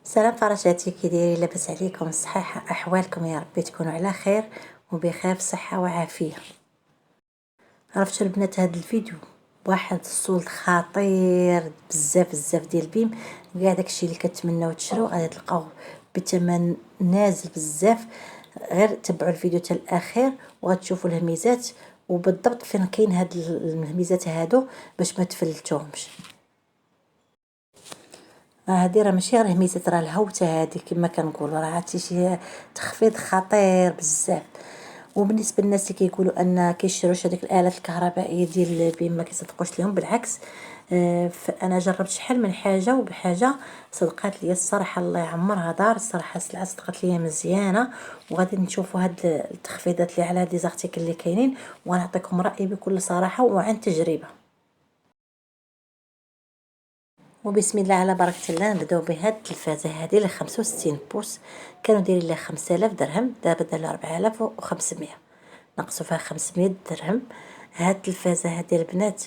سلام فراشاتي، كي دايرين؟ لاباس عليكم؟ صحيح احوالكم؟ يا ربي تكونوا على خير وبخير صحه وعافيه. عرفتوا البنات، هذا الفيديو واحد الصول خطير بزاف بزاف ديال بيم. كاع داكشي اللي كتمناو تشرو غادي تلقاوه بثمن نازل بزاف. غير تبعوا الفيديو حتى الاخير وغتشوفوا الهميزات وبالضبط فين كاين هاد الهميزات هادو باش ما تفلتوهمش. هادي راه ماشي غير هميزات، راه الهوته هادي كما كنقولوا، راه عرفتي شي تخفيض خطير بزاف. وبالنسبه للناس اللي كيقولوا ان كيشروش هذيك الالات الكهربائيه ديال البيم ما كيصدقوش لهم، بالعكس. فانا جربت شحال من حاجه وبحاجه صدقات لي الصراحه، الله يعمرها دار الصراحه، السلعه صدقت لي مزيانه. وغادي نشوفوا هاد التخفيضات اللي على هاد لي زارتيكل اللي كاينين، ونعطيكم رايي بكل صراحه وعن تجربه. وبسم الله على بركة الله. نبداو بهاد التلفازة هادي ل 65 بوس، كانوا دايرين لها 5000 درهم، دابا دار 4500، نقصوا فيها 500 درهم. هاد التلفازة هادي البنات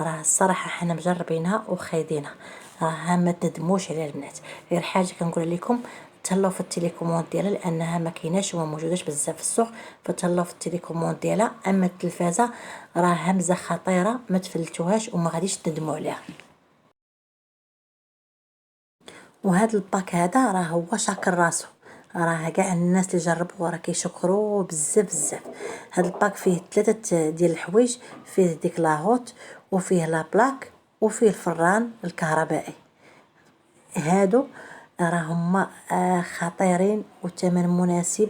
راه الصراحة حنا مجربينها وخايدينها، راه ما تندموش عليها البنات. غير حاجة كنقول لكم، تهلاو في التليكوموند ديالها لانها ما كايناش وما موجوداش بزاف في السوق، فتهلاو في التليكوموند ديالها. اما التلفازة راه همزة خطيرة، ما تفلتوهاش وما غاديش تندموا عليها. وهذا الباك هذا راه هو شاكر راسو، راه كاع الناس اللي جربوه راه كيشكروه بزاف بزاف. هذا الباك فيه ثلاثه ديال الحوايج، فيه ديك لاهوت وفيه لا بلاك وفيه الفران الكهربائي. هادو راه هما خطيرين وثمن مناسب،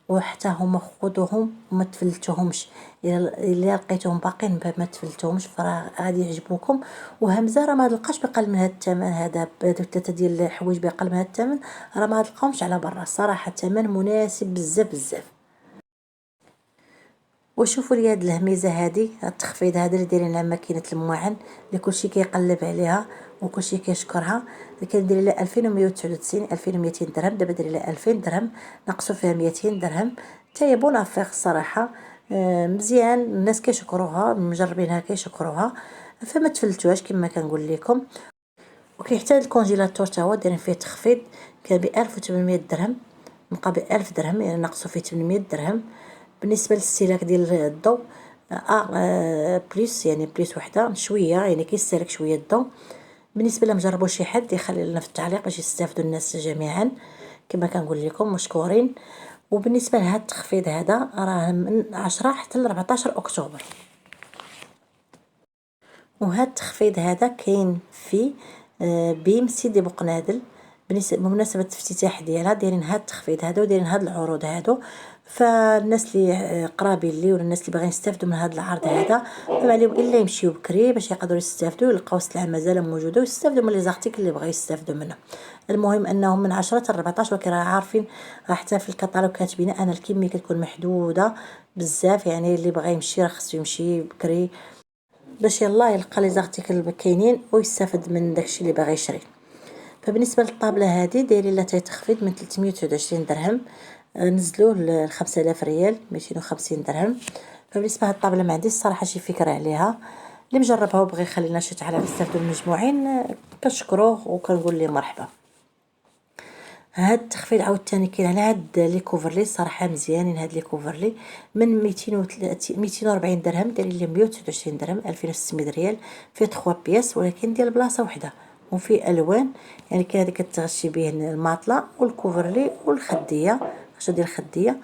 وحتى هما خذوهم وما تفلتوهمش. الا لقيتوهم باقين ما تفلتوهمش فراه غادي يعجبوكم. وهمزه راه ما تلقاش بقل من هذا الثمن هذا، بهذوك ثلاثه ديال الحوايج بقل من هذا الثمن راه ما تلقاهمش على برا. الصراحه ثمن مناسب بزاف بزاف. وشوفوا لي هاد الهميزه هادي، هاد التخفيض هذا اللي دايرين على ماكينه المواعن اللي كلشي كيقلب عليها وكلشي كيشكرها، اللي كندير لها 2199 2200 درهم، دابا داير لها 2000 درهم، نقصوا فيها 200 درهم. حتى هي بونافيغ الصراحه. مزيان، الناس كيشكروها، مجربينها كيشكروها، فما تفلتوهاش كما كنقول لكم. وكاين حتى الكونجيلاتور تا هو دايرين فيه تخفيض، كان ب 1800 درهم بقى ب 1000 درهم، يعني نقصوا فيه 800 درهم. بالنسبه للاستهلاك ديال الضوء، بليس، يعني بليس وحده شويه، يعني كيستهلك شويه الضوء. بالنسبه لما جربوا شي حد يخلي لنا في التعليق باش يستافدوا الناس جميعا، كما كنقول لكم مشكورين. وبالنسبه لهذا التخفيض هذا راه من 10 حتى ل 14 اكتوبر. وهذا التخفيض هذا كاين في بيم سيدي بوقنادل، بمناسبه الافتتاح ديالها دايرين هذا التخفيض هذا ودايرين هذا العروض هادو. فالناس اللي قرابين لي ولا الناس اللي باغيين يستافدوا من هذا العرض هذا، ما عليهم الا يمشيو بكري باش يقدروا يستافدوا، يلقاو السلعه مازال موجوده ويستافدوا من لي زارتيكل اللي بغاو يستافدوا منها. المهم انهم من 10 حتى 14، ولكن راه عارفين حتى في الكتالوج كاتبين ان الكميه كتكون محدوده بزاف، يعني اللي بغى يمشي راه خصو يمشي بكري باش يلاه يلقى لي زارتيكل كاينين ويستافد من داكشي اللي باغي يشري. فبالنسبه للطابله هذه دايرين لها تخفيض من 329 درهم، نزلوه ل 5000 ريال 250 درهم. فبالنسبه لهاد الطابله ما عنديش الصراحه شي فكره عليها، اللي مجربها وبغى يخلينا شي تعليق يستافدوا المجموعين كنشكروه وكنقول ليه مرحبا. هاد التخفيض عاوتاني كاين على هاد لي كوفرلي، صراحه مزيانين هاد لي كوفرلي، من 240 درهم دايرين لي 129 درهم 2600 ريال، فيه 3 بياس ولكن ديال بلاصه وحده، وفي الوان، يعني كاين هذيك كتغشي به الماطله والكوفرلي والخديه، خشب ديال الخديه.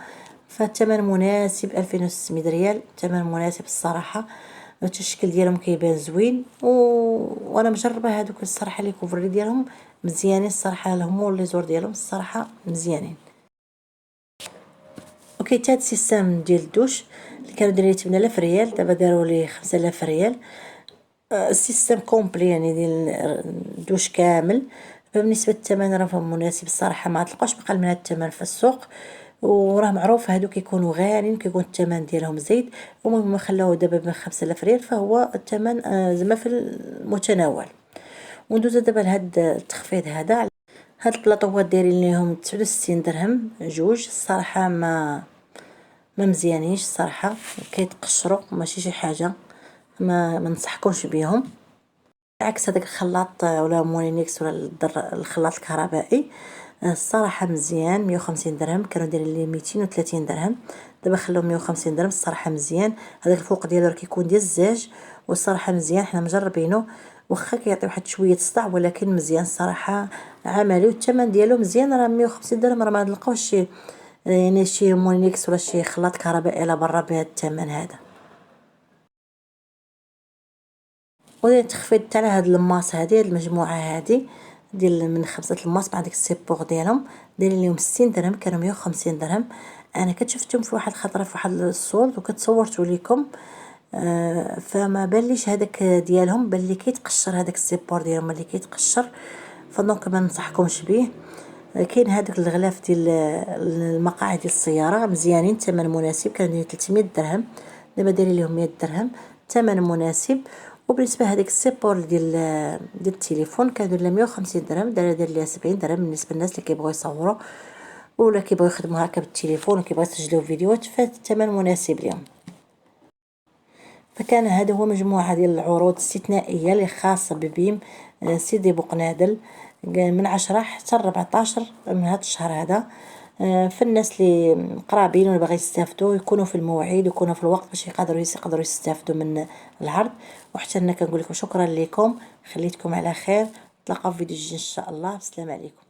فالثمن مناسب 2600 ريال، ثمن مناسب الصراحه. التشكيل ديالهم كيبان زوين وانا مجربه هذوك الصراحه لي كوفرلي ديالهم مزيانين الصراحه، الهمو لي زور ديالهم الصراحه مزيانين. وكاين حتى هاد السيستم ديال الدوش اللي كانوا دايرين 8000 ريال، دابا داروا ليه 5000 ريال. السيستم كومبلي يعني ديال الدوش كامل. فبالنسبه للثمن راه مناسب الصراحه، ما تلقاوش بقل من هذا الثمن في السوق، وراه معروف هادو كيكونوا غاليين، كيكون الثمن ديالهم زايد. المهم خلاوه دابا ب 5000 ريال، فهو الثمن زعما في المتناول. وندوزو دابا لهاد التخفيض هذا. هاد البلاطوات دايرين ليهم 69 درهم جوج، الصراحه ما مزيانينش الصراحه، كيتقشروا ماشي شي حاجه، ما ننصحكمش بيهم. عكس هذاك الخلاط ولا مولينيكس ولا الخلاط الكهربائي، الصراحه مزيان. 150 درهم، كانوا دايرين لي 230 درهم، دابا خلاهم 150 درهم. الصراحه مزيان، هذاك الفوق ديالو راه كيكون ديال الزاج، والصراحه مزيان، حنا مجربينه، واخا كيعطي واحد شويه الصداع ولكن مزيان الصراحه، عملي، والثمن ديالو مزيان. راه 150 درهم راه ما نلقاوش شي يعني شي مونيكس ولا شي خلاط كهربائي على برا بهذا الثمن هذا. وداير تخفيض تاع هاد الماس هادي، هاد المجموعه هادي ديال من 5 الماس مع ديك السيبور ديالهم، دايرين ليهم 60 درهم، كانوا 150 درهم. انا كنت شفتهم في واحد الخطره في واحد الصولد وكتصورتو ليكم. فما باليش هذاك ديالهم، بان لي كيتقشر هذاك السيبور ديالهم اللي كيتقشر، فدونك ما ننصحكمش به. كاين هذاك الغلاف ديال المقاعد ديال السياره مزيانين، ثمن مناسب، كان داير 300 درهم، دابا دايرين لهم 100 درهم، ثمن مناسب. وبالنسبه هذيك السيبور ديال التليفون كان داير لها 150 درهم، داير لها 70 درهم بالنسبه للناس اللي كيبغيو يصوروا ولا كيبغيو يخدموا هكا بالتليفون وكيبغيو يسجلوا فيديوهات، فالثمن مناسب لهم. فكان هذا هو مجموعة ديال العروض استثنائية اللي خاصة ببيم سيدي بوقنادل من 10 حتى 14 من هذا الشهر هذا. فالناس اللي قرابين ولا باغي يستافدوا يكونوا في الموعد ويكونوا في الوقت باش يقدروا يستافدوا من العرض. وحتى انا كنقول لكم شكرا لكم، خليتكم على خير، نتلاقاو في فيديو جديد ان شاء الله. السلام عليكم.